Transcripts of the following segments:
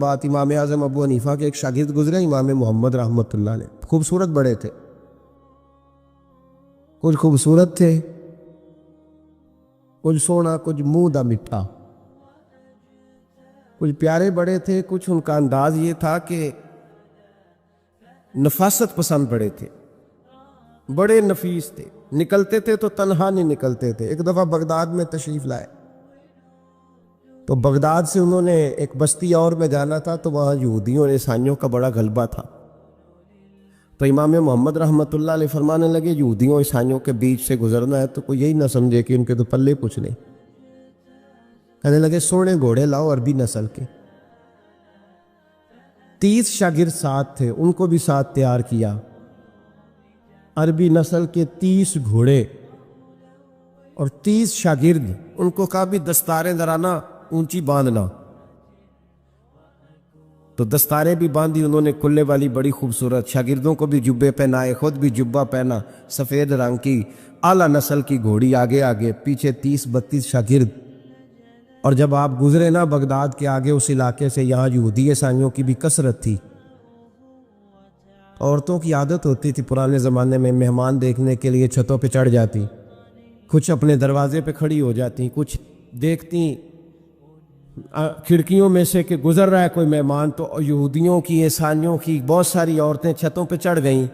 بات، امام اعظم ابو حنیفہ کے ایک شاگرد گزرے امام محمد رحمۃ اللہ علیہ، خوبصورت بڑے تھے، کچھ خوبصورت تھے، کچھ سونا، کچھ منہ دا مٹھا، کچھ پیارے بڑے تھے، کچھ ان کا انداز یہ تھا کہ نفاست پسند بڑے تھے، بڑے نفیس تھے، نکلتے تھے تو تنہا نہیں نکلتے تھے۔ ایک دفعہ بغداد میں تشریف لائے تو بغداد سے انہوں نے ایک بستی اور میں جانا تھا، تو وہاں یہودیوں اور عیسائیوں کا بڑا غلبہ تھا، تو امام محمد رحمۃ اللہ علیہ فرمانے لگے یہودیوں عیسائیوں کے بیچ سے گزرنا ہے تو کوئی یہی نہ سمجھے کہ ان کے تو پلے کچھ نہیں، کہنے لگے سونے گھوڑے لاؤ عربی نسل کے۔ 30 شاگرد ساتھ تھے، ان کو بھی ساتھ تیار کیا، عربی نسل کے 30 گھوڑے اور 30 شاگرد، ان کو کہا بھی دستاریں درانا اونچی باندھنا، تو دستاریں بھی باندھی انہوں نے کلے والی بڑی خوبصورت، شاگردوں کو بھی جبے پہنائے، خود بھی جبہ پہنا، سفید رنگ کی اعلیٰ نسل کی گھوڑی آگے آگے، پیچھے 30-32 شاگرد۔ اور جب آپ گزرے نا بغداد کے آگے اس علاقے سے، یہاں یہودی عیسائیوں کی بھی کثرت تھی، عورتوں کی عادت ہوتی تھی پرانے زمانے میں مہمان دیکھنے کے لیے چھتوں پہ چڑھ جاتی، کچھ اپنے دروازے پہ کھڑی ہو جاتی، کچھ دیکھتی کھڑکیوں میں سے کہ گزر رہا ہے کوئی مہمان، تو یہودیوں کی عیسائیوں کی بہت ساری عورتیں چھتوں پہ چڑھ گئیں،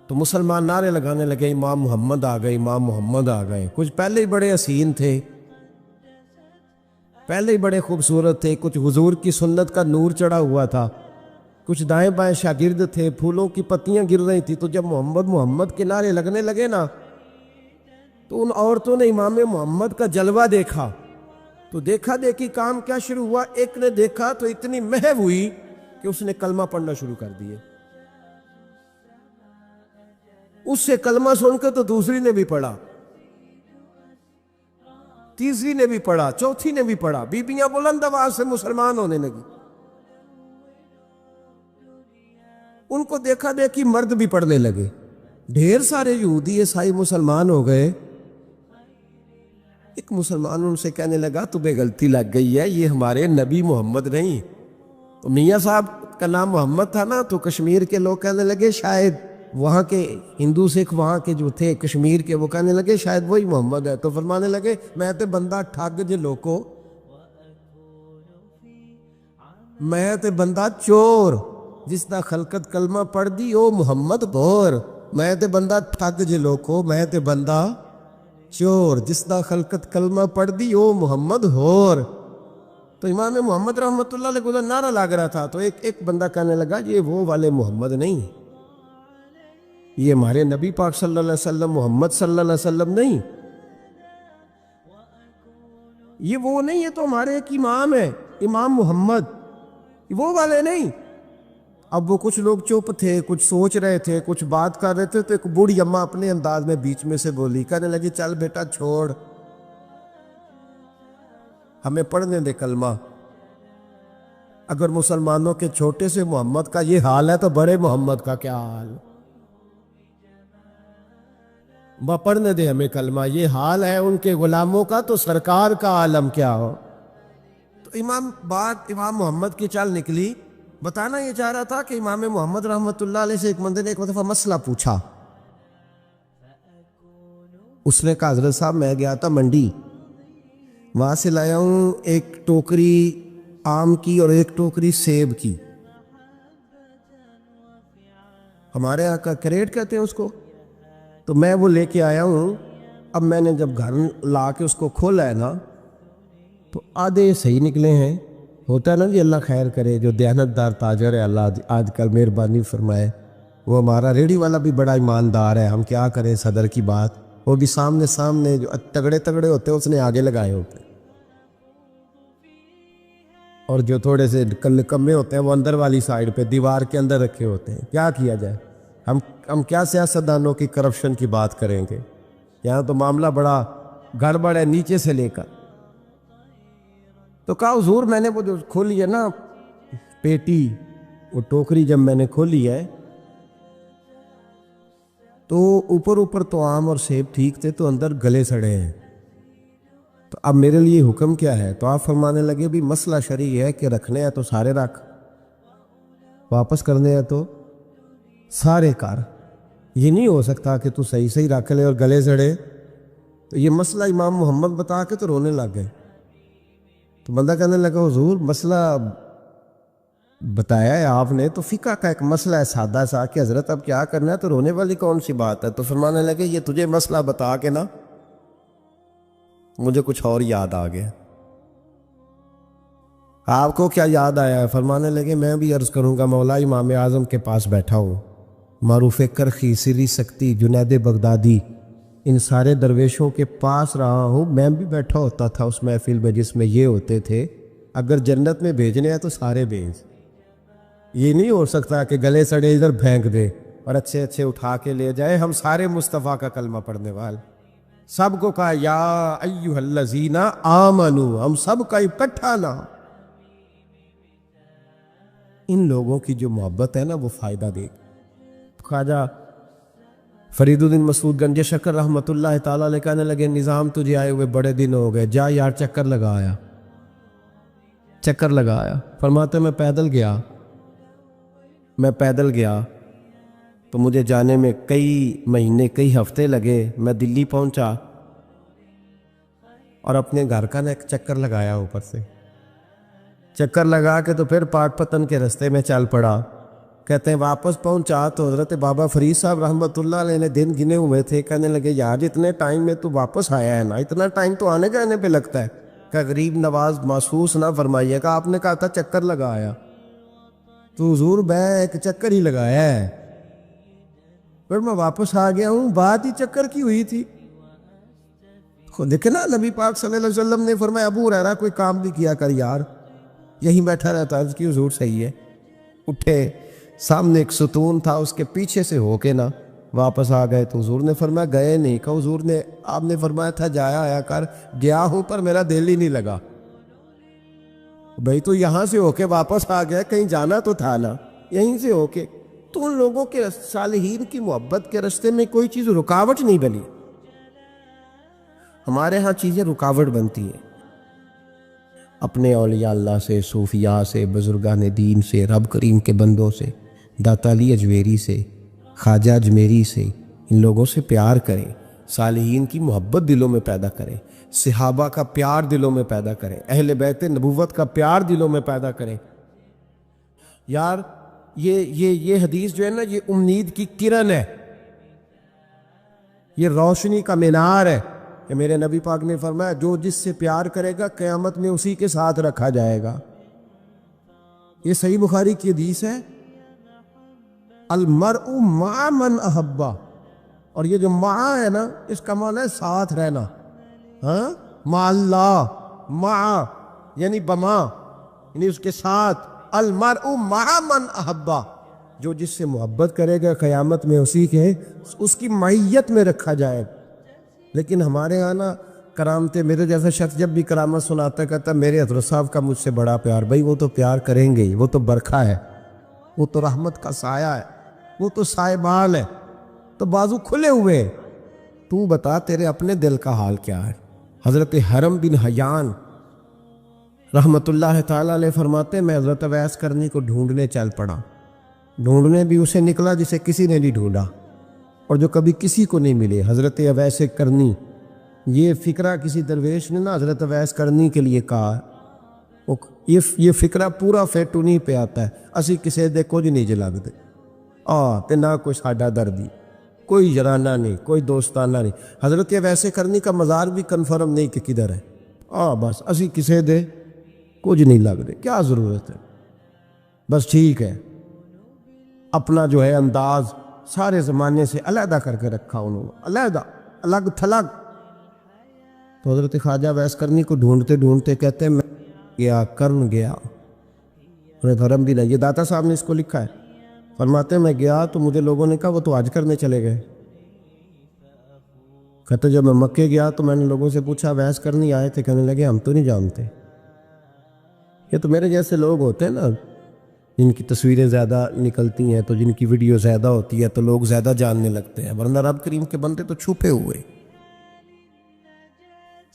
تو مسلمان نعرے لگانے لگے امام محمد آ گئے، امام محمد آ گئے۔ کچھ پہلے ہی بڑے حسین تھے، پہلے ہی بڑے خوبصورت تھے، کچھ حضور کی سنت کا نور چڑھا ہوا تھا، کچھ دائیں بائیں شاگرد تھے، پھولوں کی پتیاں گر رہی تھی، تو جب محمد محمد کے نعرے لگنے لگے نا تو ان عورتوں نے امام محمد کا جلوہ دیکھا، تو دیکھا دیکھی کام کیا شروع ہوا، ایک نے دیکھا تو اتنی محو ہوئی کہ اس نے کلمہ پڑھنا شروع کر دیے، اس سے کلمہ سن کے تو دوسری نے بھی پڑھا، تیسری نے بھی پڑھا، چوتھی نے بھی پڑھا، بیبیاں بلند آواز سے مسلمان ہونے لگی، ان کو دیکھا دیکھی مرد بھی پڑھنے لگے، ڈھیر سارے یہودی عیسائی مسلمان ہو گئے۔ ایک مسلمان ان سے کہنے لگا تمہیں غلطی لگ گئی ہے، یہ ہمارے نبی محمد نہیں۔ تو میاں صاحب کا نام محمد تھا نا، تو کشمیر کے لوگ کہنے لگے شاید وہاں کے ہندو سکھ وہاں کے جو تھے کشمیر کے، وہ کہنے لگے شاید وہی محمد ہے، تو فرمانے لگے میں تے بندہ ٹھگ جے لوکو، میں تے بندہ چور، جس دا خلقت کلمہ پڑھ دی او محمد بور، میں تے بندہ ٹھگ جے لوکو، میں تے بندہ چور، جس دا خلقت کلمہ پڑھ دی او محمد ہور۔ تو امام محمد رحمۃ اللہ علیہ کو نعرہ لگ رہا تھا، تو ایک بندہ کہنے لگا یہ وہ والے محمد نہیں، یہ ہمارے نبی پاک صلی اللہ علیہ وسلم محمد صلی اللہ علیہ وسلم نہیں، یہ وہ نہیں، یہ تو ہمارے ایک امام ہے امام محمد، وہ والے نہیں۔ اب وہ کچھ لوگ چپ تھے، کچھ سوچ رہے تھے، کچھ بات کر رہے تھے، تو ایک بوڑھی اماں اپنے انداز میں بیچ میں سے بولی، کہنے لگی چل بیٹا چھوڑ، ہمیں پڑھنے دے کلمہ، اگر مسلمانوں کے چھوٹے سے محمد کا یہ حال ہے تو بڑے محمد کا کیا حال، پڑھنے دے ہمیں کلمہ، یہ حال ہے ان کے غلاموں کا تو سرکار کا عالم کیا ہو۔ تو امام محمد کی چال نکلی، بتانا یہ چاہ رہا تھا کہ امام محمد رحمۃ اللہ علیہ سے ایک بندے نے ایک دفعہ مسئلہ پوچھا، اس نے کہا حضرت صاحب میں گیا تھا منڈی، وہاں سے لایا ہوں ایک ٹوکری آم کی اور ایک ٹوکری سیب کی، ہمارے یہاں کا کریٹ کہتے ہیں اس کو، تو میں وہ لے کے آیا ہوں۔ اب میں نے جب گھر لا کے اس کو کھولا ہے نا تو آدھے صحیح نکلے ہیں، ہوتا ہے نا جی اللہ خیر کرے، جو دیانت دار تاجر ہے اللہ آج کل مہربانی فرمائے، وہ ہمارا ریڑھی والا بھی بڑا ایماندار ہے، ہم کیا کریں صدر کی بات، وہ بھی سامنے جو تگڑے ہوتے ہیں اس نے آگے لگائے ہوتے ہیں، اور جو تھوڑے سے کمے ہوتے ہیں وہ اندر والی سائیڈ پہ دیوار کے اندر رکھے ہوتے ہیں۔ کیا کیا جائے، ہم کیا سیاستدانوں کی کرپشن کی بات کریں گے، یہاں تو معاملہ بڑا گڑبڑ ہے نیچے سے لے کر۔ تو کہا حضور میں نے وہ جو کھولی ہے نا پیٹی، وہ ٹوکری جب میں نے کھولی ہے تو اوپر تو آم اور سیب ٹھیک تھے، تو اندر گلے سڑے ہیں، تو اب میرے لیے حکم کیا ہے؟ تو آپ فرمانے لگے بھی مسئلہ شرعی ہے کہ رکھنے ہیں تو سارے رکھ، واپس کرنے ہیں تو سارے کر، یہ نہیں ہو سکتا کہ تو صحیح صحیح رکھ لے اور گلے سڑے۔ تو یہ مسئلہ امام محمد بتا کے تو رونے لگ گئے۔ تو بندہ کہنے لگا حضور مسئلہ بتایا ہے آپ نے، تو فقہ کا ایک مسئلہ ہے سادہ سا کہ حضرت اب کیا کرنا ہے، تو رونے والی کون سی بات ہے؟ تو فرمانے لگے یہ تجھے مسئلہ بتا کے نا مجھے کچھ اور یاد آ گیا۔ آپ کو کیا یاد آیا ہے؟ فرمانے لگے میں بھی عرض کروں گا، مولا امام اعظم کے پاس بیٹھا ہوں، معروف کرخی، سری سکتی، جنید بغدادی، ان سارے درویشوں کے پاس رہا ہوں، میں بھی بیٹھا ہوتا تھا اس محفل میں جس میں یہ ہوتے تھے، اگر جنت میں بھیجنے ہیں تو سارے بھیج، یہ نہیں ہو سکتا کہ گلے سڑے ادھر پھینک دے اور اچھے اچھے اٹھا کے لے جائے۔ ہم سارے مصطفیٰ کا کلمہ پڑھنے والے، سب کو کہا یا ایھا الذین آمنو، ہم سب کا اکٹھا نام۔ ان لوگوں کی جو محبت ہے نا وہ فائدہ دے گی۔ خواجہ فرید الدین مسعود گنج شکر رحمۃ اللہ تعالیٰ علیہ کہنے لگے نظام تجھے آئے ہوئے بڑے دن ہو گئے، جا یار چکر لگایا، چکر لگایا۔ فرماتے میں پیدل گیا تو مجھے جانے میں کئی مہینے کئی ہفتے لگے۔ میں دلی پہنچا اور اپنے گھر کا نا ایک چکر لگایا، اوپر سے چکر لگا کے تو پھر پاک پتن کے رستے میں چل پڑا۔ کہتے ہیں واپس پہنچا تو حضرت بابا فرید صاحب رحمۃ اللہ علیہ نے دن گنے ہوئے تھے، کہنے لگے یار اتنے ٹائم میں تو واپس آیا ہے نا، اتنا ٹائم تو آنے جانے پہ لگتا ہے، کہ غریب نواز محسوس نہ فرمائیے گا، آپ نے کہا تھا چکر لگایا، تو حضور میں ایک چکر ہی لگایا ہے، پھر میں واپس آ گیا ہوں، بات ہی چکر کی ہوئی تھی۔ خود دیکھیں نا نبی پاک صلی اللہ علیہ وسلم نے فرمایا ابو ہریرہ کوئی کام بھی کیا کر یار، یہیں بیٹھا رہتا، عرض کی حضور صحیح ہے۔ اٹھے، سامنے ایک ستون تھا، اس کے پیچھے سے ہو کے نا واپس آ گئے، تو حضور نے فرمایا گئے نہیں، کہ حضور نے آپ نے فرمایا تھا جایا آیا کر، گیا ہوں پر میرا دل ہی نہیں لگا۔ بھئی تو یہاں سے ہو کے واپس آ گیا، کہیں جانا تو تھا نا، یہیں سے ہو کے۔ تو ان لوگوں کے صالحین کی محبت کے راستے میں کوئی چیز رکاوٹ نہیں بنی۔ ہمارے ہاں چیزیں رکاوٹ بنتی ہیں، اپنے اولیاء اللہ سے، صوفیاء سے، بزرگان دین سے، رب کریم کے بندوں سے، داتا علی اجویری سے، خواجہ اجمیری سے، ان لوگوں سے پیار کریں، صالحین کی محبت دلوں میں پیدا کریں، صحابہ کا پیار دلوں میں پیدا کریں، اہل بیت نبوت کا پیار دلوں میں پیدا کریں۔ یار یہ حدیث جو ہے نا، یہ امید کی کرن ہے، یہ روشنی کا مینار ہے کہ میرے نبی پاک نے فرمایا جو جس سے پیار کرے گا قیامت میں اسی کے ساتھ رکھا جائے گا۔ یہ صحیح بخاری کی حدیث ہے، المرء مع من احبہ، اور یہ جو مع ہے نا اس کا معنی ہے ساتھ رہنا، ہاں، مع اللہ، مع یعنی بما، یعنی اس کے ساتھ، المرء مع من احبہ، جو جس سے محبت کرے گا قیامت میں اسی کے اس کی معیت میں رکھا جائے۔ لیکن ہمارے ہاں نا کرامتیں، میرے جیسا شخص جب بھی کرامت سناتا کہتا میرے حضرت صاحب کا مجھ سے بڑا پیار، بھائی وہ تو پیار کریں گے ہی، وہ تو برکھا ہے، وہ تو رحمت کا سایہ ہے، وہ تو سائبان ہے، تو بازو کھلے ہوئے۔ تو بتا تیرے اپنے دل کا حال کیا ہے؟ حضرت حرم بن حیان رحمت اللہ تعالیٰ علیہ فرماتے میں حضرت اویس کرنی کو ڈھونڈنے چل پڑا، ڈھونڈنے بھی اسے نکلا جسے کسی نے نہیں ڈھونڈا اور جو کبھی کسی کو نہیں ملے، حضرت اویس کرنی۔ یہ فقرہ کسی درویش نے نا حضرت اویس کرنی کے لیے کہا، یہ فقرہ پورا فٹ انہیں پہ آتا ہے، اسی کسی دے کچھ نہیں جلا دے تے نہ کوئی ساڈا دردی، کوئی جرانہ نہیں، کوئی دوستانہ نہیں۔ حضرت اویس کرنی کا مزار بھی کنفرم نہیں کہ کدھر ہے، بس اسی کسی دے کچھ نہیں لگ دے، کیا ضرورت ہے، بس ٹھیک ہے، اپنا جو ہے انداز سارے زمانے سے علیحدہ کر کے رکھا انہوں نے، علیحدہ، الگ تھلگ۔ تو حضرت خواجہ اویس کرنی کو ڈھونڈتے ڈھونڈتے کہتے ہیں میں گیا، کرن گیا، حرم بھی نہیں، یہ داتا صاحب نے اس کو لکھا ہے، فرماتے ہیں میں گیا تو مجھے لوگوں نے کہا وہ تو حج کرنے چلے گئے۔ کہتے جب میں مکے گیا تو میں نے لوگوں سے پوچھا اویس کرنی آئے تھے؟ کہنے لگے ہم تو نہیں جانتے۔ یہ تو میرے جیسے لوگ ہوتے ہیں نا جن کی تصویریں زیادہ نکلتی ہیں، تو جن کی ویڈیو زیادہ ہوتی ہے تو لوگ زیادہ جاننے لگتے ہیں، ورنہ رب کریم کے بندے تو چھپے ہوئے۔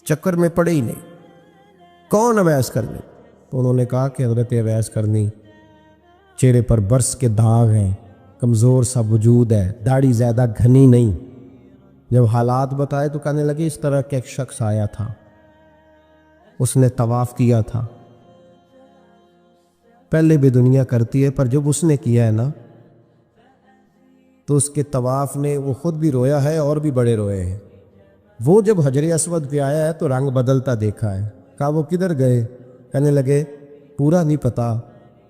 چکر میں پڑے ہی نہیں، کون اویس کرنی؟ تو انہوں نے کہا کہ حضرت اویس کرنی چہرے پر برس کے داغ ہیں، کمزور سا وجود ہے، داڑھی زیادہ گھنی نہیں۔ جب حالات بتائے تو کہنے لگے اس طرح کا ایک شخص آیا تھا، اس نے طواف کیا تھا، پہلے بھی دنیا کرتی ہے پر جب اس نے کیا ہے نا تو اس کے طواف نے وہ خود بھی رویا ہے اور بھی بڑے روئے ہیں۔ وہ جب حجر اسود پہ آیا ہے تو رنگ بدلتا دیکھا ہے۔ کہا وہ کدھر گئے؟ کہنے لگے پورا نہیں پتا،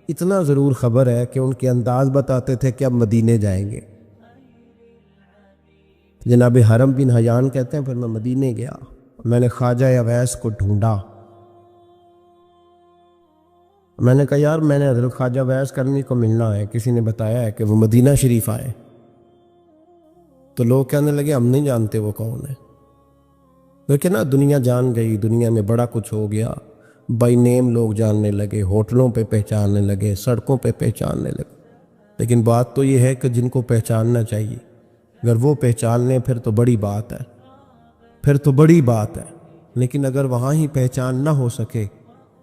اتنا ضرور خبر ہے کہ ان کے انداز بتاتے تھے کہ اب مدینے جائیں گے۔ جناب حرم بن حیان کہتے ہیں پھر میں مدینے گیا، میں نے خواجہ اویس کو ڈھونڈا۔ میں نے کہا یار میں نے حضرت خواجہ اویس کرنی کو ملنا ہے، کسی نے بتایا ہے کہ وہ مدینہ شریف آئے۔ تو لوگ کہنے لگے ہم نہیں جانتے وہ کون ہے، لیکن نا دنیا جان گئی، دنیا میں بڑا کچھ ہو گیا، بائی نیم لوگ جاننے لگے، ہوٹلوں پہ پہچاننے لگے، سڑکوں پہ پہچاننے لگے۔ لیکن بات تو یہ ہے کہ جن کو پہچاننا چاہیے اگر وہ پہچان لیں پھر تو بڑی بات ہے، پھر تو بڑی بات ہے۔ لیکن اگر وہاں ہی پہچان نہ ہو سکے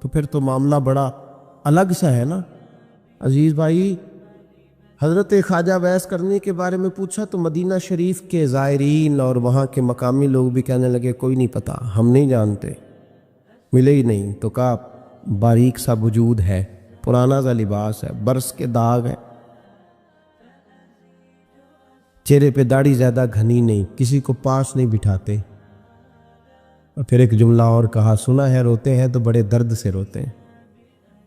تو پھر تو معاملہ بڑا الگ سا ہے نا۔ عزیز بھائی، حضرت خواجہ اویس کرنی کے بارے میں پوچھا تو مدینہ شریف کے زائرین اور وہاں کے مقامی لوگ بھی کہنے لگے کوئی نہیں پتا، ہم نہیں جانتے، ملے ہی نہیں۔ تو کہا باریک سا وجود ہے، پرانا سا لباس ہے، برس کے داغ ہے، چہرے پہ داڑھی زیادہ گھنی نہیں، کسی کو پاس نہیں بٹھاتے۔ اور پھر ایک جملہ اور کہا، سنا ہے روتے ہیں تو بڑے درد سے روتے ہیں،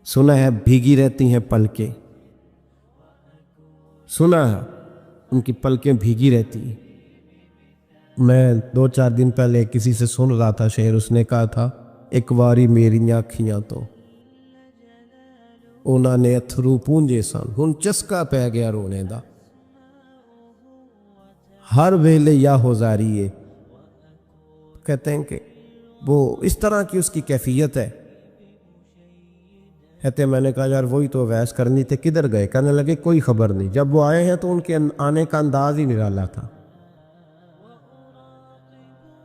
سنا ہے بھیگی رہتی ہیں پلکیں، سنا ہے ان کی پلکیں بھیگی رہتی ہیں۔ میں 2-4 دن پہلے کسی سے سن رہا تھا شعر، اس نے کہا تھا ایک واری میریاں کھیاں تو انہوں نے اتھرو پونجے سن، ہن چسکا پہ گیا رونے دا، ہر ویلے یا ہوزاریے۔ کہتے ہیں کہ وہ اس طرح کی اس کی کیفیت ہے۔ کہتے ہیں میں نے کہا یار وہی تو اویس کرنی تھے، کدھر گئے؟ کہنے لگے کوئی خبر نہیں، جب وہ آئے ہیں تو ان کے آنے کا انداز ہی نرالا تھا۔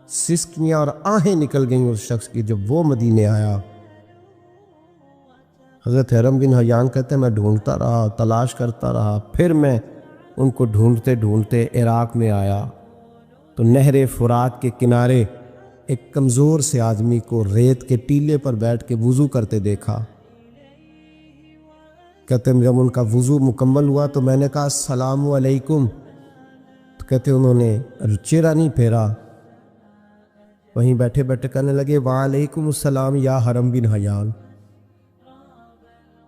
سسکیاں اور آہیں نکل گئیں اس شخص کی جب وہ مدینے آیا۔ حضرت حرم بن حیان کہتے ہیں میں ڈھونڈتا رہا، تلاش کرتا رہا، پھر میں ان کو ڈھونڈتے ڈھونڈتے عراق میں آیا تو نہر فرات کے کنارے ایک کمزور سے آدمی کو ریت کے ٹیلے پر بیٹھ کے وضو کرتے دیکھا۔ کہتے ہیں جب ان کا وضو مکمل ہوا تو میں نے کہا السلام علیکم، تو کہتے انہوں نے چہرہ نہیں پھیرا، وہیں بیٹھے بیٹھے کہنے لگے وعلیکم السلام یا حرم بن حیان،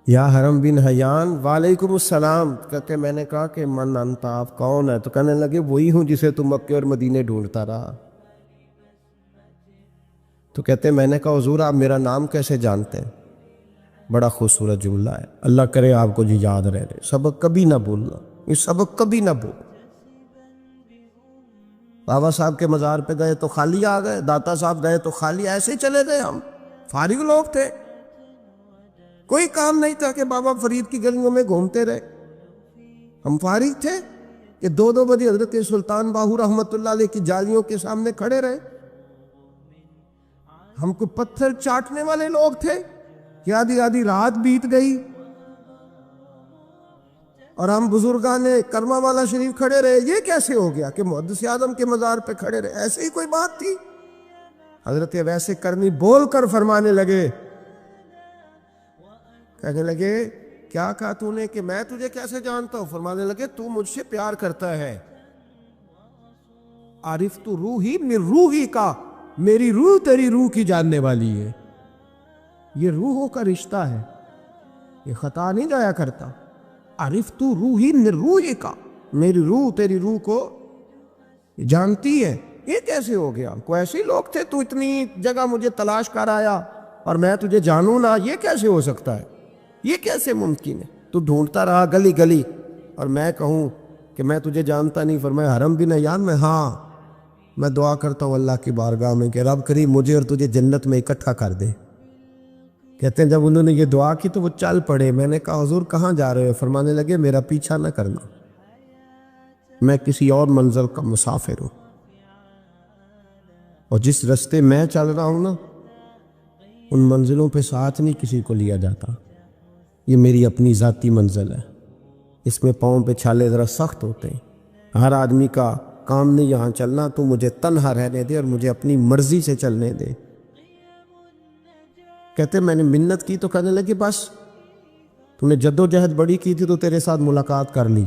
یا حرم بن حیان وعلیکم السلام۔ کہتے میں نے کہا کہ من انت، آپ کون ہے؟ تو کہنے لگے وہی ہوں جسے تم مکے اور مدینے ڈھونڈتا رہا۔ تو کہتے میں نے کہا حضور آپ میرا نام کیسے جانتے ہیں؟ بڑا خوبصورت جملہ ہے، اللہ کرے آپ کو جی یاد رہے، سبق کبھی نہ بھولنا، یہ سبق کبھی نہ بھول۔ بابا صاحب کے مزار پہ گئے تو خالی آ گئے، داتا صاحب گئے تو خالی، ایسے ہی چلے گئے، ہم فارغ لوگ تھے، کوئی کام نہیں تھا کہ بابا فرید کی گلیوں میں گھومتے رہے، ہم فارغ تھے کہ 2 بجے حضرت سلطان باہو رحمت اللہ علیہ کی جالیوں کے سامنے کھڑے رہے۔ ہم کو پتھر چاٹنے والے لوگ تھے کہ آدھی آدھی رات بیت گئی اور ہم بزرگان کرما والا شریف کھڑے رہے۔ یہ کیسے ہو گیا کہ محدث اعظم کے مزار پہ کھڑے رہے؟ ایسے ہی کوئی بات تھی؟ حضرت ویسے کرنی بول کر فرمانے لگے، کہنے لگے کیا کہا تو نے کہ میں تجھے کیسے جانتا ہوں؟ فرمانے لگے تو مجھ سے پیار کرتا ہے، عارف تو روحی من روحی کا، میری روح تیری روح کی جاننے والی ہے، یہ روحوں کا رشتہ ہے، یہ خطا نہیں جایا کرتا۔ عارف تو روحی من روحی کا، میری روح تیری روح کو جانتی ہے۔ یہ کیسے ہو گیا؟ کوئی ایسے لوگ تھے تو اتنی جگہ مجھے تلاش کر آیا اور میں تجھے جانوں نہ؟ یہ کیسے ہو سکتا ہے؟ یہ کیسے ممکن ہے؟ تو ڈھونڈتا رہا گلی گلی اور میں کہوں کہ میں تجھے جانتا نہیں؟ فرمایا حرم بن حیان میں، ہاں میں دعا کرتا ہوں اللہ کی بارگاہ میں کہ رب کریم مجھے اور تجھے جنت میں اکٹھا کر دے۔ کہتے ہیں جب انہوں نے یہ دعا کی تو وہ چل پڑے۔ میں نے کہا حضور کہاں جا رہے ہو؟ فرمانے لگے میرا پیچھا نہ کرنا، میں کسی اور منزل کا مسافر ہوں۔ اور جس رستے میں چل رہا ہوں نا، ان منزلوں پہ ساتھ نہیں کسی کو لیا جاتا. یہ میری اپنی ذاتی منزل ہے. اس میں پاؤں پہ چھالے ذرا سخت ہوتے ہیں. ہر آدمی کا کام نہیں یہاں چلنا، تو مجھے تنہا رہنے دے اور مجھے اپنی مرضی سے چلنے دے. کہتے میں نے منت کی تو کہنے لگے بس تو نے جد و جہد بڑی کی تھی تو تیرے ساتھ ملاقات کر لی،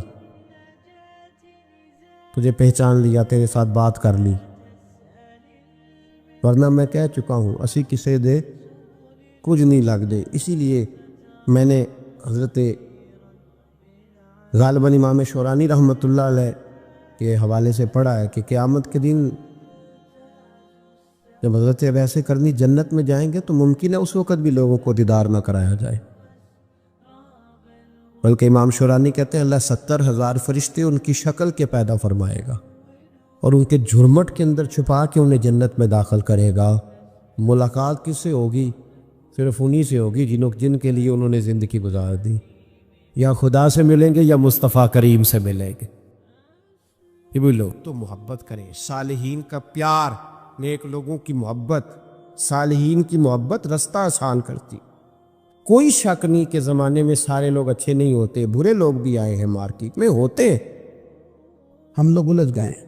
تجھے پہچان لیا، تیرے ساتھ بات کر لی، ورنہ میں کہہ چکا ہوں اسی کسے دے کچھ نہیں لگ دے. اسی لیے میں نے حضرت غالباً امام شورانی رحمۃ اللہ علیہ کے حوالے سے پڑھا ہے کہ قیامت کے دن جب حضرت ویسے کرنی جنت میں جائیں گے تو ممکن ہے اس وقت بھی لوگوں کو دیدار نہ کرایا جائے، بلکہ امام شورانی کہتے ہیں اللہ 70,000 فرشتے ان کی شکل کے پیدا فرمائے گا اور ان کے جھرمٹ کے اندر چھپا کے انہیں جنت میں داخل کرے گا. ملاقات کس سے ہوگی؟ صرف انہی سے ہوگی جن کے لیے انہوں نے زندگی گزار دی. یا خدا سے ملیں گے یا مصطفیٰ کریم سے ملیں گے. یہ بھی لوگ تو محبت کریں، صالحین کا پیار، نیک لوگوں کی محبت، صالحین کی محبت رستہ آسان کرتی. کوئی شک نہیں کہ زمانے میں سارے لوگ اچھے نہیں ہوتے، برے لوگ بھی آئے ہیں مارکیٹ میں، ہوتے ہیں. ہم لوگ الجھ گئے ہیں،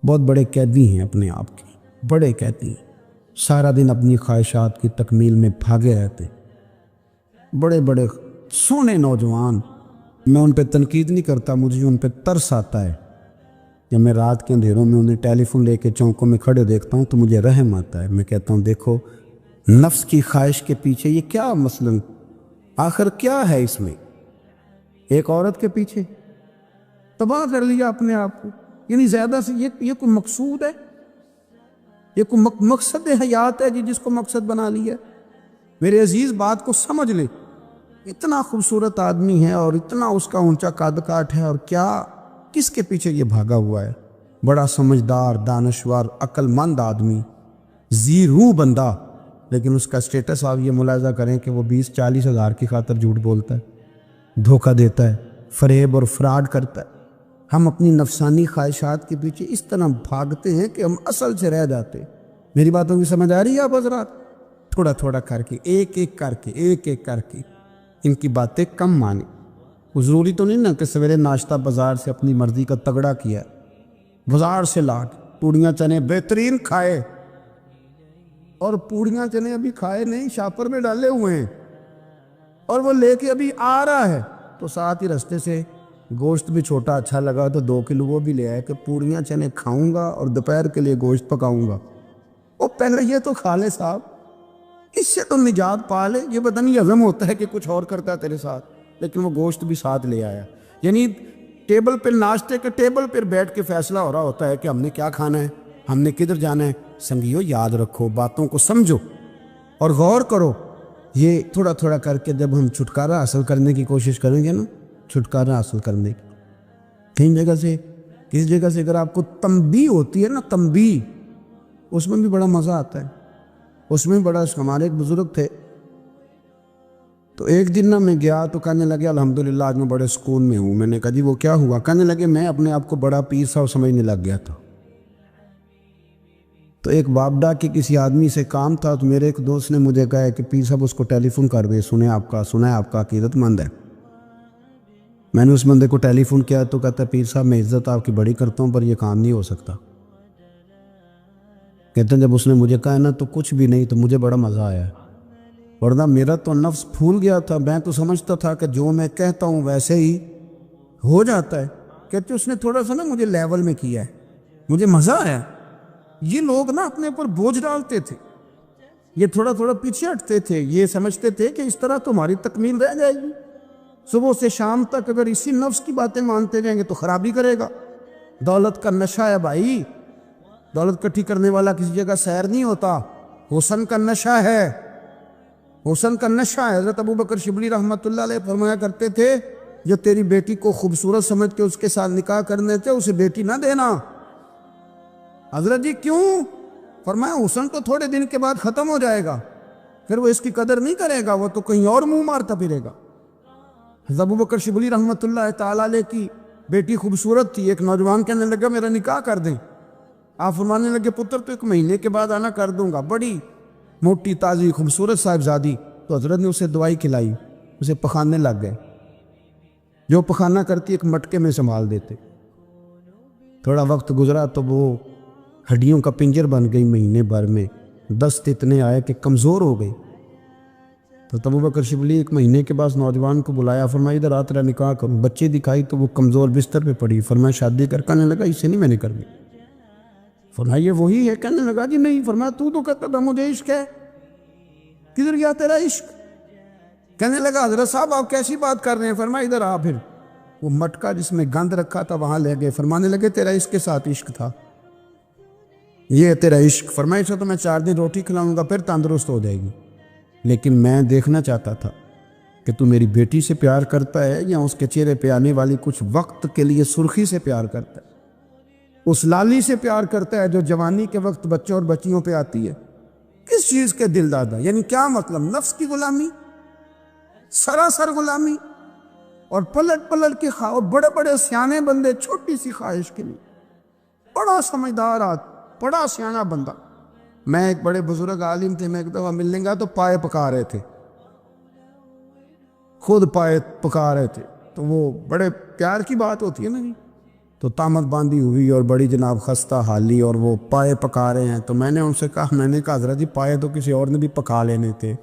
بہت بڑے قیدی ہیں اپنے آپ کے، بڑے قیدی ہیں. سارا دن اپنی خواہشات کی تکمیل میں بھاگے رہتے. بڑے بڑے سونے نوجوان، میں ان پہ تنقید نہیں کرتا، مجھے ان پہ ترس آتا ہے. جب میں رات کے اندھیروں میں انہیں ٹیلی فون لے کے چوکوں میں کھڑے دیکھتا ہوں تو مجھے رحم آتا ہے. میں کہتا ہوں دیکھو نفس کی خواہش کے پیچھے یہ کیا مثلاً آخر کیا ہے اس میں؟ ایک عورت کے پیچھے تباہ کر لیا اپنے آپ کو. یعنی زیادہ سے یہ کوئی مقصود ہے؟ یہ کوئی مقصد حیات ہے جس کو مقصد بنا لیا؟ میرے عزیز بات کو سمجھ لے. اتنا خوبصورت آدمی ہے اور اتنا اس کا اونچا قد کاٹ ہے، اور کیا کس کے پیچھے یہ بھاگا ہوا ہے؟ بڑا سمجھدار، دانشور، عقل مند آدمی، ذی روح بندہ، لیکن اس کا سٹیٹس آپ یہ ملاحظہ کریں کہ وہ 20-40 ہزار کی خاطر جھوٹ بولتا ہے، دھوکہ دیتا ہے، فریب اور فراڈ کرتا ہے. ہم اپنی نفسانی خواہشات کے پیچھے اس طرح بھاگتے ہیں کہ ہم اصل سے رہ جاتے ہیں. میری باتوں کی سمجھ آ رہی ہے آپ حضرات؟ تھوڑا تھوڑا کر کے، ایک ایک کر کے ان کی باتیں کم مانی. ضروری تو نہیں نا کہ سویرے ناشتہ بازار سے اپنی مرضی کا تگڑا کیا، بازار سے لا کے پوڑیاں چنے بہترین کھائے، اور پوڑیاں چنے ابھی کھائے نہیں، شاپر میں ڈالے ہوئے ہیں، اور وہ لے کے ابھی آ رہا ہے تو ساتھ ہی رستے سے گوشت بھی چھوٹا اچھا لگا تو 2 کلو وہ بھی لے آئے کہ پوڑیاں چنے کھاؤں گا اور دوپہر کے لیے گوشت پکاؤں گا. وہ پہلے یہ تو کھا لے صاحب، اس سے تو نجات پا لے. یہ پتہ نہیں ہضم ہوتا ہے کہ کچھ اور کرتا ہے تیرے ساتھ، لیکن وہ گوشت بھی ساتھ لے آیا. یعنی ٹیبل پہ، ناشتے کے ٹیبل پر بیٹھ کے فیصلہ ہو رہا ہوتا ہے کہ ہم نے کیا کھانا ہے، ہم نے کدھر جانا ہے. سنگیو یاد رکھو، باتوں کو سمجھو اور غور کرو. یہ تھوڑا تھوڑا کر کے جب ہم چھٹکارا حاصل کرنے کی کوشش کریں گے نا، چھٹکارا حاصل کرنے کی کہیں جگہ سے، کس جگہ سے اگر آپ کو تنبیہ ہوتی ہے نا، تنبیہ، اس میں بھی بڑا مزہ آتا ہے. اس میں بڑا، ہمارے ایک بزرگ تھے تو ایک دن نا میں گیا تو کہنے لگے الحمدللہ آج میں بڑے سکون میں ہوں. میں نے کہا جی وہ کیا ہوا؟ کہنے لگے میں اپنے آپ کو بڑا پیر صاحب سمجھنے لگ گیا تھا. تو ایک بابڈا کے کسی آدمی سے کام تھا تو میرے ایک دوست نے مجھے کہا کہ پیر صاحب اس کو ٹیلی فون کر دے، سنا ہے آپ کا عقیدت مند ہے. میں نے اس بندے کو ٹیلی فون کیا تو کہتا ہے پیر صاحب میں عزت آپ کی بڑی کرتا ہوں پر یہ کام نہیں ہو سکتا. کہتے ہیں جب اس نے مجھے کہا نا تو کچھ بھی نہیں، تو مجھے بڑا مزہ آیا، ورنہ میرا تو نفس پھول گیا تھا. میں تو سمجھتا تھا کہ جو میں کہتا ہوں ویسے ہی ہو جاتا ہے. کہتے اس نے تھوڑا سا نا مجھے لیول میں کیا ہے، مجھے مزہ آیا. یہ لوگ نا اپنے اوپر بوجھ ڈالتے تھے، یہ تھوڑا تھوڑا پیچھے ہٹتے تھے، یہ سمجھتے تھے کہ اس طرح تمہاری تکمیل رہ جائے گی. صبح سے شام تک اگر اسی نفس کی باتیں مانتے جائیں گے تو خرابی کرے گا. دولت کا نشہ ہے بھائی، دولت کٹھی کرنے والا کسی جگہ سیر نہیں ہوتا. حسن کا نشہ ہے، حسن کا نشہ ہے. حضرت ابو بکر شبلی رحمۃ اللہ علیہ فرمایا کرتے تھے جو تیری بیٹی کو خوبصورت سمجھ کے اس کے ساتھ نکاح کرنے تھے اسے بیٹی نہ دینا. حضرت جی کیوں؟ فرمایا حسن تو تھوڑے دن کے بعد ختم ہو جائے گا، پھر وہ اس کی قدر نہیں کرے گا، وہ تو کہیں اور منہ مارتا پھرے گا. حضرت ابو بکر شبلی رحمۃ اللہ تعالیٰ علیہ کی بیٹی خوبصورت تھی. ایک نوجوان کہنے لگا میرا نکاح کر دیں. آپ فرمانے لگے پتر تو 1 مہینے کے بعد آنا کر دوں گا، بڑی موٹی تازی خوبصورت صاحبزادی۔ تو حضرت نے اسے دوائی کھلائی، اسے پخانے لگ گئے، جو پخانہ کرتی ایک مٹکے میں سنبھال دیتے۔ تھوڑا وقت گزرا تو وہ ہڈیوں کا پنجر بن گئی، مہینے بھر میں دست اتنے آئے کہ کمزور ہو گئی۔ تو ابو بکر شبلی 1 مہینے کے بعد نوجوان کو بلایا، فرمایا ادھر آ تیرا نکاح کروں۔ بچے دکھائی تو وہ کمزور بستر پہ پڑی، فرمایا شادی کہنے لگا اسے نہیں میں نے کرنی۔ فرمایا یہ وہی ہے؟ کہنے لگا جی نہیں۔ فرمایا تو کہتا تھا مجھے عشق ہے، کدھر گیا تیرا عشق؟ کہنے لگا حضرت صاحب آپ کیسی بات کر رہے ہیں؟ فرمایا ادھر آ۔ پھر وہ مٹکا جس میں گند رکھا تھا وہاں لے گئے، فرمانے لگے تیرا اس کے ساتھ عشق تھا، یہ ہے تیرا عشق۔ فرمایا اسے تو میں 4 دن روٹی کھلاؤں گا پھر تندرست ہو جائے گی، لیکن میں دیکھنا چاہتا تھا کہ تو میری بیٹی سے پیار کرتا ہے یا اس کے چہرے پہ آنے والی کچھ وقت کے لیے سرخی سے پیار کرتا ہے، اس لالی سے پیار کرتا ہے جو جوانی کے وقت بچوں اور بچیوں پہ آتی ہے۔ کس چیز کے دل دادا؟ یعنی کیا مطلب؟ نفس کی غلامی، سراسر غلامی، اور پلٹ پلٹ کے اور بڑے بڑے سیانے بندے چھوٹی سی خواہش کے لیے، بڑا سمجھدار بڑا سیانا بندہ۔ میں ایک بڑے بزرگ عالم تھے، میں ایک دفعہ ملنے گا تو پائے پکا رہے تھے، خود پائے پکا رہے تھے، تو وہ بڑے پیار کی بات ہوتی ہے نا جی، تو تامت باندھی ہوئی اور بڑی جناب خستہ حالی، اور وہ پائے پکا رہے ہیں۔ تو میں نے ان سے کہا، میں نے کہا حضرت جی پائے تو کسی اور نے بھی پکا لینے تھے،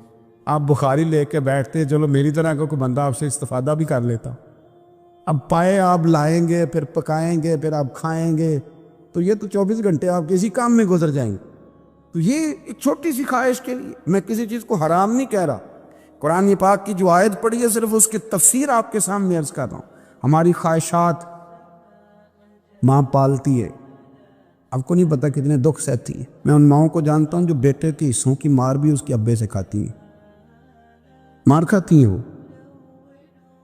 آپ بخاری لے کے بیٹھتے، چلو میری طرح کا کوئی بندہ آپ سے استفادہ بھی کر لیتا۔ اب پائے آپ لائیں گے، پھر پکائیں گے، پھر آپ کھائیں گے، تو یہ تو 24 گھنٹے آپ کسی کام میں گزر جائیں گے۔ تو یہ ایک چھوٹی سی خواہش کے لیے، میں کسی چیز کو حرام نہیں کہہ رہا، قرآن پاک کی جو آیت پڑھی ہے صرف اس کی تفسیر آپ کے سامنے عرض کر رہا ہوں۔ ہماری خواہشات ماں پالتی ہے، آپ کو نہیں پتہ کتنے دکھ سہتی ہے۔ میں ان ماؤں کو جانتا ہوں جو بیٹے کے حصوں کی مار بھی اس کے ابے سے کھاتی ہیں، مار کھاتی ہیں وہ۔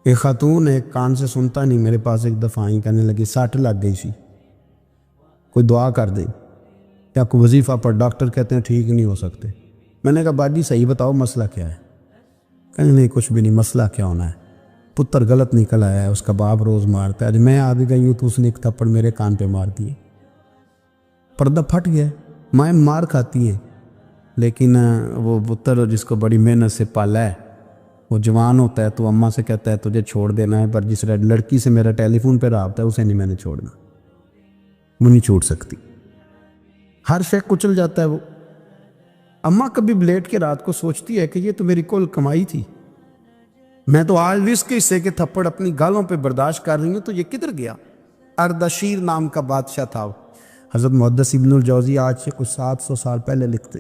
ایک خاتون ایک کان سے سنتا نہیں، میرے پاس ایک دفعہ آئی، کہنے لگی 60 لگ گئی سی، کوئی دعا کر دے یا کوئی وظیفہ پر، ڈاکٹر کہتے ہیں ٹھیک نہیں ہو سکتے۔ میں نے کہا باجی صحیح بتاؤ مسئلہ کیا ہے؟ کہنے نہیں کچھ بھی نہیں، مسئلہ کیا ہونا ہے، پتر غلط نکل آیا ہے، اس کا باپ روز مارتا ہے، آج میں آ بھی گئی ہوں تو اس نے ایک تھپڑ میرے کان پہ مار دیے، پردہ پھٹ گیا۔ مائیں مار کھاتی ہیں، لیکن وہ پتر جس کو بڑی محنت سے پالا ہے، وہ جوان ہوتا ہے تو اماں سے کہتا ہے تجھے چھوڑ دینا ہے، پر جس لڑکی سے میرا ٹیلی فون پہ رابطہ ہے اسے نہیں میں نے چھوڑنا، وہ نہیں چھوڑ سکتی، ہر شے کچل جاتا ہے وہ۔ اماں کبھی لیٹ کے رات کو سوچتی ہے کہ یہ تو میری کل کمائی تھی، میں تو آج اس کے حصے کے تھپڑ اپنی گالوں پہ برداشت کر رہی ہوں، تو یہ کدھر گیا؟ اردشیر نام کا بادشاہ تھا، حضرت محدث ابن الجوزی آج سے کچھ 700 سال پہلے لکھتے۔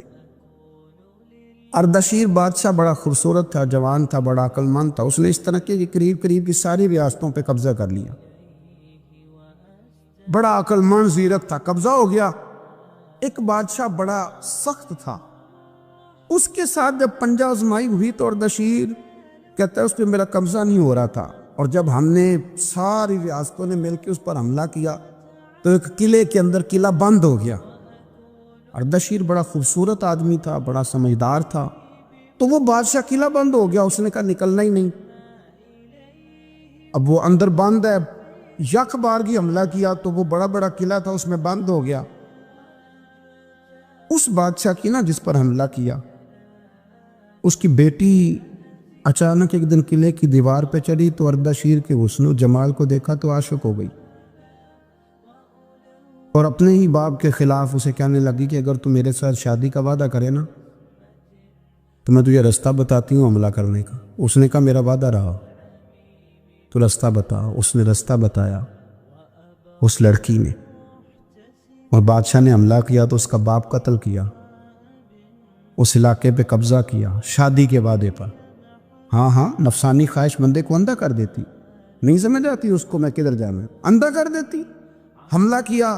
اردشیر بادشاہ بڑا خوبصورت تھا، جوان تھا، بڑا عقل مند تھا، اس نے اس طرح کی قریب قریب کی ساری ریاستوں پہ قبضہ کر لیا، بڑا عقل مند زیرک تھا، قبضہ ہو گیا۔ ایک بادشاہ بڑا سخت تھا، اس کے ساتھ جب پنجہ آزمائی ہوئی تو اردشیر کہتا ہے اس پہ میرا قبضہ نہیں ہو رہا تھا، اور جب ہم نے ساری ریاستوں نے مل کے اس پر حملہ کیا تو ایک قلعے کے اندر قلعہ بند ہو گیا۔ اردشیر بڑا خوبصورت آدمی تھا، بڑا سمجھدار تھا، تو وہ بادشاہ قلعہ بند ہو گیا، اس نے کہا نکلنا ہی نہیں، اب وہ اندر بند ہے، یک بارگی حملہ کیا تو وہ بڑا بڑا قلعہ تھا اس میں بند ہو گیا۔ اس بادشاہ کی نا جس پر حملہ کیا، اس کی بیٹی اچانک ایک دن قلعے کی دیوار پہ چڑھی تو اردشیر کے حسن و جمال کو دیکھا تو عاشق ہو گئی، اور اپنے ہی باپ کے خلاف اسے کہنے لگی کہ اگر تو میرے ساتھ شادی کا وعدہ کرے نا تو میں تجھے رستہ بتاتی ہوں حملہ کرنے کا۔ اس نے کہا میرا وعدہ رہا، تو رستہ بتا۔ اس نے رستہ بتایا اس لڑکی نے، اور بادشاہ نے حملہ کیا تو اس کا باپ قتل کیا، اس علاقے پہ قبضہ کیا شادی کے وعدے پر۔ ہاں نفسانی خواہش بندے کو اندھا کر دیتی، نہیں سمجھ آتی اس کو میں کدھر جانا، اندھا کر دیتی۔ حملہ کیا،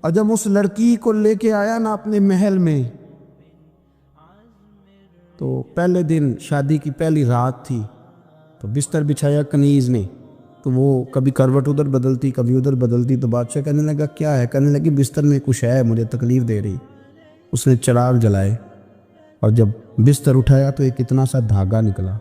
اور جب اس لڑکی کو لے کے آیا نا اپنے محل میں، تو پہلے دن شادی کی پہلی رات تھی، تو بستر بچھایا کنیز نے، تو وہ کبھی کروٹ ادھر بدلتی کبھی ادھر بدلتی، تو بادشاہ کہنے لگا کیا ہے؟ کہنے لگی بستر میں کچھ ہے، مجھے تکلیف دے رہی۔ اس نے چراغ جلائے اور جب بستر اٹھایا تو ایک اتنا سا دھاگا نکلا،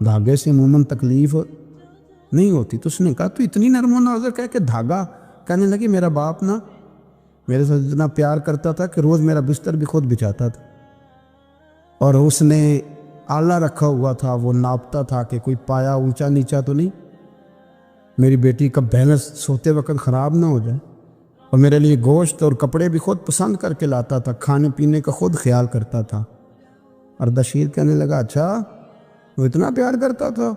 دھاگے سے عموماً تکلیف نہیں ہوتی، تو اس نے کہا تو اتنی نرم و نازک ہے کہ دھاگا کہنے لگی میرا باپ نا میرے ساتھ اتنا پیار کرتا تھا کہ روز میرا بستر بھی خود بچھاتا تھا، اور اس نے آلہ رکھا ہوا تھا، وہ ناپتا تھا کہ کوئی پایا اونچا نیچا تو نہیں، میری بیٹی کا بیلنس سوتے وقت خراب نہ ہو جائے، اور میرے لیے گوشت اور کپڑے بھی خود پسند کر کے لاتا تھا، کھانے پینے کا خود خیال کرتا تھا۔ اردشیر کہنے لگا اچھا وہ اتنا پیار کرتا تھا،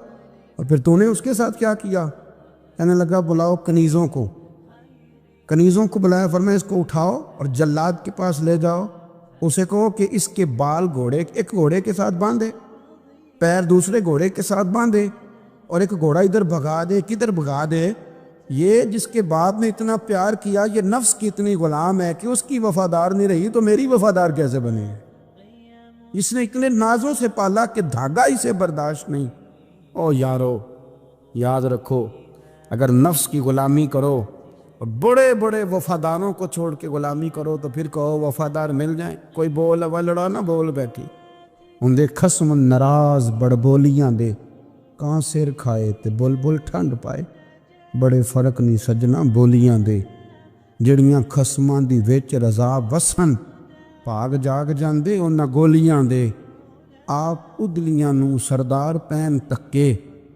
اور پھر تو نے اس کے ساتھ کیا کیا؟ کہنے لگا بلاؤ کنیزوں کو بلایا، فرمایا اس کو اٹھاؤ اور جلاد کے پاس لے جاؤ، اسے کہو کہ اس کے بال ایک گھوڑے کے ساتھ باندھے، پیر دوسرے گھوڑے کے ساتھ باندھے، اور ایک گھوڑا ادھر بھگا دے، کدھر بھگا دے۔ یہ جس کے باپ نے اتنا پیار کیا، یہ نفس کی اتنی غلام ہے کہ اس کی وفادار نہیں رہی تو میری وفادار کیسے بنے گی؟ اس نے اتنے نازوں سے پالا کہ دھاگا اسے برداشت نہیں۔ او یارو یاد رکھو، اگر نفس کی غلامی کرو اور بڑے بڑے وفاداروں کو چھوڑ کے غلامی کرو تو پھر کہو وفادار مل جائیں، کوئی بول لڑا نہ بول بیٹھی۔ ان دے خصم ناراض بڑبولیاں دے، کہاں سر کھائے تے بلبل ٹھنڈ پائے، بڑے فرق نہیں سجنا بولیاں دے، جڑیاں خصماں دی وچ رضا وسن، بھاگ جاگ جاندے انہاں گولیاں دے۔ آپ ادلیاں نو سردار پین تکے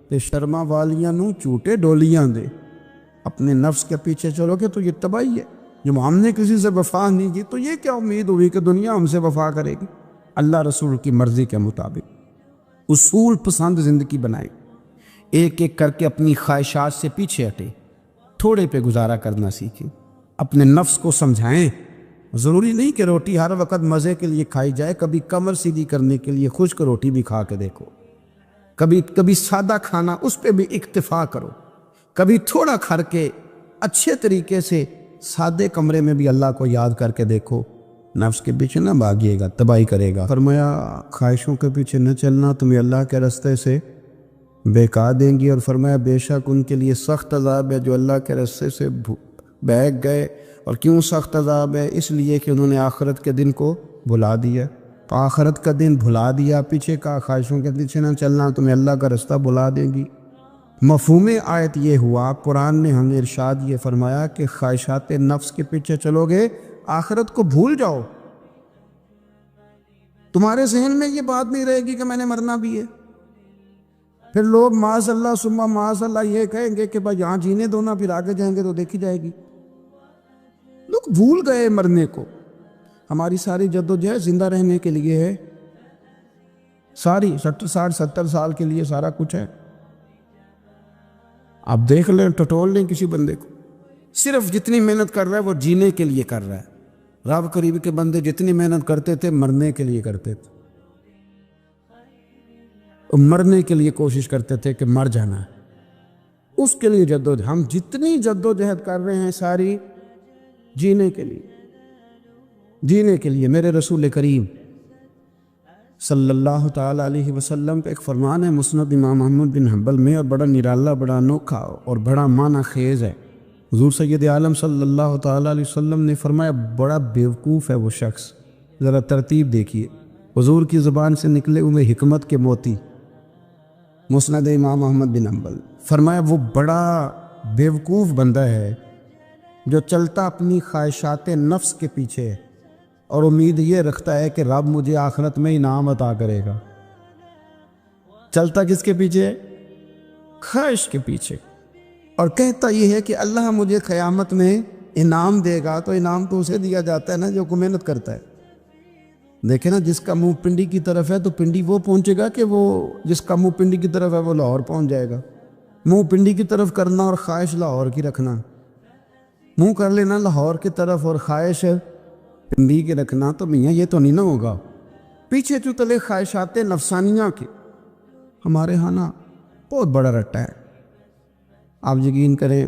تے شرما والیاں نو چوٹے ڈولیاں دے۔ اپنے نفس کے پیچھے چلو گے تو یہ تباہی ہے۔ جب ہم نے کسی سے وفا نہیں کی تو یہ کیا امید ہوئی کہ دنیا ہم سے وفا کرے گی؟ اللہ رسول کی مرضی کے مطابق اصول پسند زندگی بنائیں، ایک ایک کر کے اپنی خواہشات سے پیچھے ہٹے، تھوڑے پہ گزارا کرنا سیکھیں، اپنے نفس کو سمجھائیں۔ ضروری نہیں کہ روٹی ہر وقت مزے کے لیے کھائی جائے، کبھی کمر سیدھی کرنے کے لیے خشک روٹی بھی کھا کے دیکھو، کبھی سادہ کھانا اس پہ بھی اکتفا کرو، کبھی تھوڑا کھر کے اچھے طریقے سے سادے کمرے میں بھی اللہ کو یاد کر کے دیکھو۔ نفس کے پیچھے نہ بھاگیے گا، تباہی کرے گا۔ فرمایا خواہشوں کے پیچھے نہ چلنا، تمہیں اللہ کے راستے سے بہکا دیں گی، اور فرمایا بے شک ان کے لیے سخت عذاب ہے جو اللہ کے راستے سے بہک گئے۔ اور کیوں سخت عذاب ہے؟ اس لیے کہ انہوں نے آخرت کے دن کو بھلا دیا، تو آخرت کا دن بھلا دیا، پیچھے کا خواہشوں کے پیچھے نہ چلنا، تمہیں اللہ کا راستہ بھلا دیں گی۔ مفہوم آیت یہ ہوا، قرآن نے ہمیں ارشاد یہ فرمایا کہ خواہشات نفس کے پیچھے چلو گے آخرت کو بھول جاؤ، تمہارے ذہن میں یہ بات نہیں رہے گی کہ میں نے مرنا بھی ہے۔ پھر لوگ معاذ اللہ ثم معاذ اللہ یہ کہیں گے کہ بھائی یہاں جینے دو نا، پھر آگے جائیں گے تو دیکھی جائے گی۔ لوگ بھول گئے مرنے کو۔ ہماری ساری جدوجہد زندہ رہنے کے لیے ہے، ساری 60-70 سال کے لیے سارا کچھ ہے۔ آپ دیکھ لیں، ٹٹول لیں کسی بندے کو، صرف جتنی محنت کر رہا ہے وہ جینے کے لیے کر رہا ہے۔ رب قریب کے بندے جتنی محنت کرتے تھے مرنے کے لیے کرتے تھے، مرنے کے لیے کوشش کرتے تھے کہ مر جانا ہے، اس کے لیے جدوجہد۔ ہم جتنی جدوجہد کر رہے ہیں ساری جینے کے لیے۔ میرے رسول کریم صلی اللہ تعالیٰ علیہ وسلم کا ایک فرمان ہے مسند امام احمد بن حنبل میں، اور بڑا نرالا، بڑا انوکھا اور بڑا معنی خیز ہے۔ حضور سید عالم صلی اللہ تعالیٰ علیہ وسلم نے فرمایا بڑا بیوقوف ہے وہ شخص، ذرا ترتیب دیکھیے، حضور کی زبان سے نکلے ہوئے حکمت کے موتی، مسند امام احمد بن حنبل۔ فرمایا وہ بڑا بیوقوف بندہ ہے جو چلتا اپنی خواہشات نفس کے پیچھے ہے اور امید یہ رکھتا ہے کہ رب مجھے آخرت میں انعام عطا کرے گا۔ چلتا کس کے پیچھے ہے؟ خواہش کے پیچھے، اور کہتا یہ ہے کہ اللہ مجھے قیامت میں انعام دے گا، تو انعام تو اسے دیا جاتا ہے نا جو محنت کرتا ہے۔ دیکھیں نا، جس کا منہ پنڈی کی طرف ہے تو پنڈی وہ پہنچے گا کہ وہ جس کا منہ پنڈی کی طرف ہے وہ لاہور پہنچ جائے گا۔ منہ پنڈی کی طرف کرنا اور خواہش لاہور کی رکھنا، منہ کر لینا لاہور کی طرف اور خواہش پنڈی کے رکھنا، تو میاں یہ تو نہیں نہ ہوگا۔ پیچھے جو تلے خواہشات نفسانیہ کے ہمارے ہاں نا بہت بڑا رٹا ہے۔ آپ یقین کریں،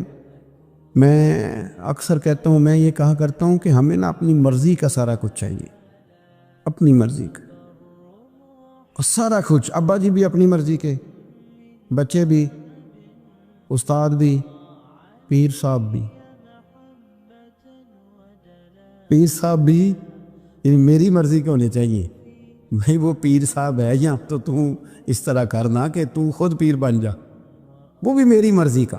میں اکثر کہتا ہوں، میں یہ کہا کرتا ہوں کہ ہمیں نا اپنی مرضی کا سارا کچھ چاہیے، اپنی مرضی کا، اور سارا کچھ۔ ابا جی بھی اپنی مرضی کے، بچے بھی، استاد بھی، پیر صاحب بھی، پیر صاحب بھی یعنی میری مرضی کے ہونے چاہیے۔ بھائی وہ پیر صاحب ہے یا تو اس طرح کرنا کہ تو خود پیر بن جا، وہ بھی میری مرضی کا،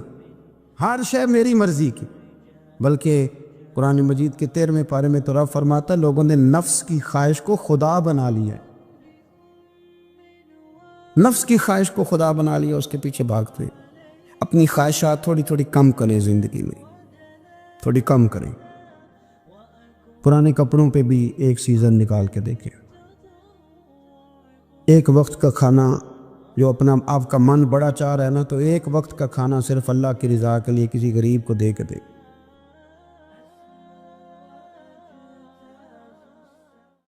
ہر شے میری مرضی کی۔ بلکہ قرآن مجید کے 13ویں پارے میں تو رب فرماتا ہے لوگوں نے نفس کی خواہش کو خدا بنا لیا ہے، نفس کی خواہش کو خدا بنا لیا، اس کے پیچھے بھاگتے ہیں۔ اپنی خواہشات تھوڑی تھوڑی کم کریں، زندگی میں تھوڑی کم کریں۔ پرانے کپڑوں پہ بھی ایک سیزن نکال کے دیکھیں۔ ایک وقت کا کھانا جو اپنا آپ کا من بڑا چاہ رہا ہے نا، تو ایک وقت کا کھانا صرف اللہ کی رضا کے لیے کسی غریب کو دے کے دے۔